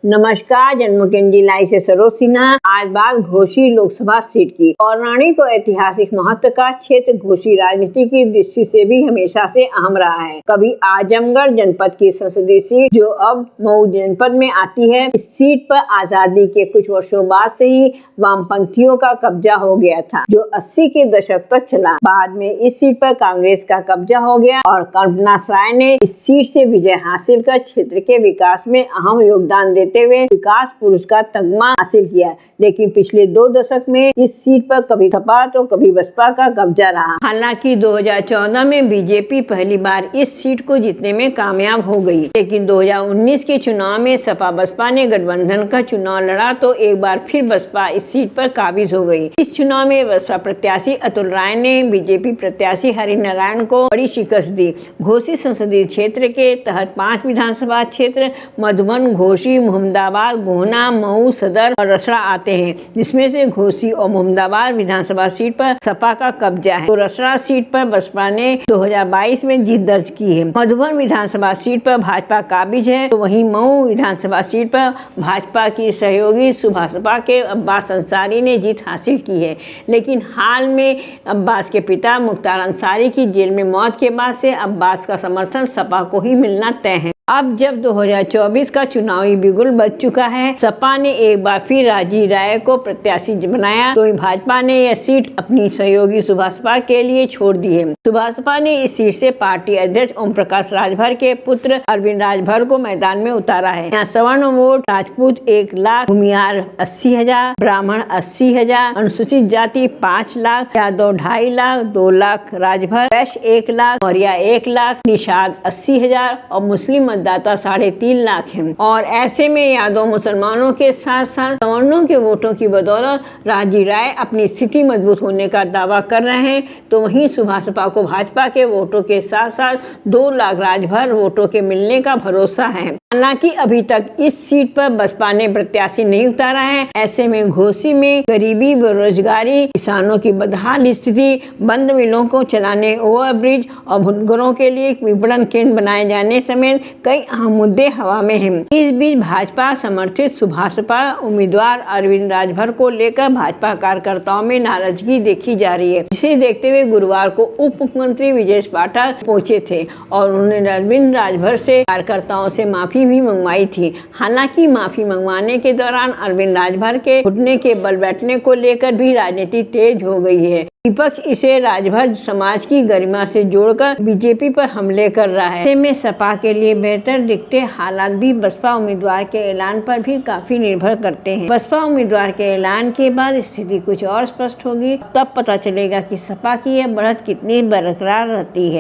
नमस्कार, जन्मकेंद्री लाइव से सरोज सिन्हा। आज बात घोसी लोकसभा सीट की। पौराणिक और ऐतिहासिक महत्व का क्षेत्र घोसी राजनीति की दृष्टि से भी हमेशा से अहम रहा है। कभी आजमगढ़ जनपद की संसदीय सीट जो अब मऊ जनपद में आती है, इस सीट पर आजादी के कुछ वर्षों बाद से ही वामपंथियों का कब्जा हो गया था, जो 80 के दशक तक चला। बाद में इस सीट पर कांग्रेस का कब्जा हो गया और कल्पना राय ने इस सीट से विजय हासिल कर क्षेत्र के विकास में अहम योगदान देते हुए विकास पुरुष का तगमा हासिल किया। लेकिन पिछले 2 दशक में इस सीट पर कभी सपा तो कभी बसपा का कब्जा रहा। हालांकि 2014 में बीजेपी पहली बार इस सीट को जीतने में कामयाब हो गई, लेकिन 2019 के चुनाव में सपा बसपा ने गठबंधन का चुनाव लड़ा तो एक बार फिर बसपा इस सीट पर काबिज हो गई। इस चुनाव में बसपा प्रत्याशी अतुल राय ने बीजेपी प्रत्याशी हरिनारायण को बड़ी शिकस्त दी। घोसी संसदीय क्षेत्र के तहत 5 विधानसभा क्षेत्र मधुबन, घोसी, मोहम्मदाबाद, गोहना, मऊ सदर और रसड़ा आते हैं, जिसमें से घोसी और मोहम्मदाबाद विधानसभा सीट पर सपा का कब्जा है, तो रसड़ा सीट पर बसपा ने 2022 में जीत दर्ज की है। मधुबन विधानसभा सीट पर भाजपा काबिज है, तो वहीं मऊ विधानसभा सीट पर भाजपा की सहयोगी सुभाषपा के अब्बास अंसारी ने जीत हासिल की है। लेकिन हाल में अब्बास के पिता मुख्तार अंसारी की जेल में मौत के बाद से अब्बास का समर्थन सपा को ही मिलना तय है। अब जब 2024 का चुनावी बिगुल बज चुका है, सपा ने एक बार फिर राजीव राय को प्रत्याशी बनाया, तो भाजपा ने यह सीट अपनी सहयोगी सुभाषपा के लिए छोड़ दी है। सुभाषपा ने इस सीट से पार्टी अध्यक्ष ओम प्रकाश राजभर के पुत्र अरविंद राजभर को मैदान में उतारा है। यहाँ सवर्ण वोट राजपूत 1 लाख, भूमिहार 80,000, ब्राह्मण 80,000, अनुसूचित जाति 5 लाख, यादव 2.5 लाख, 2 लाख राजभर, वैश्य 1 लाख, मौर्या 1 लाख, निषाद 80,000 और मुस्लिम मतदाता 3.5 लाख हैं। और ऐसे में यादव मुसलमानों के साथ साथ सवर्णों के वोटों की बदौलत राजीव राय अपनी स्थिति मजबूत होने का दावा कर रहे हैं, तो वहीं सुभाषपा को भाजपा के वोटों के साथ साथ 2 लाख राजभर वोटों के मिलने का भरोसा है। हालांकि अभी तक इस सीट पर बसपा ने प्रत्याशी नहीं उतारा है। ऐसे में घोसी में गरीबी, बेरोजगारी, किसानों की बदहाल स्थिति, बंद मिलों को चलाने, ओवरब्रिज और भुनगरों के लिए विपणन केंद्र बनाए जाने समेत कई अहम मुद्दे हवा में हैं। इस बीच भाजपा समर्थित सुभाषपा उम्मीदवार अरविंद राजभर को लेकर भाजपा कार्यकर्ताओं में नाराजगी देखी जा रही है, जिसे देखते हुए गुरुवार को उप मुख्यमंत्री विजय पाठक पहुंचे थे और उन्होंने अरविंद राजभर से कार्यकर्ताओं से माफी भी मंगवाई थी। हालांकि माफी मंगवाने के दौरान अरविंद राजभर के घुटने के बल बैठने को लेकर भी राजनीति तेज हो गई है। विपक्ष इसे राजभर समाज की गरिमा से जोड़कर बीजेपी पर हमले कर रहा है। ऐसे में सपा के लिए बेहतर दिखते हालात भी बसपा उम्मीदवार के ऐलान पर भी काफी निर्भर करते हैं। बसपा उम्मीदवार के ऐलान के बाद स्थिति कुछ और स्पष्ट होगी, तब पता चलेगा कि सपा की यह बढ़त कितनी बरकरार रहती है।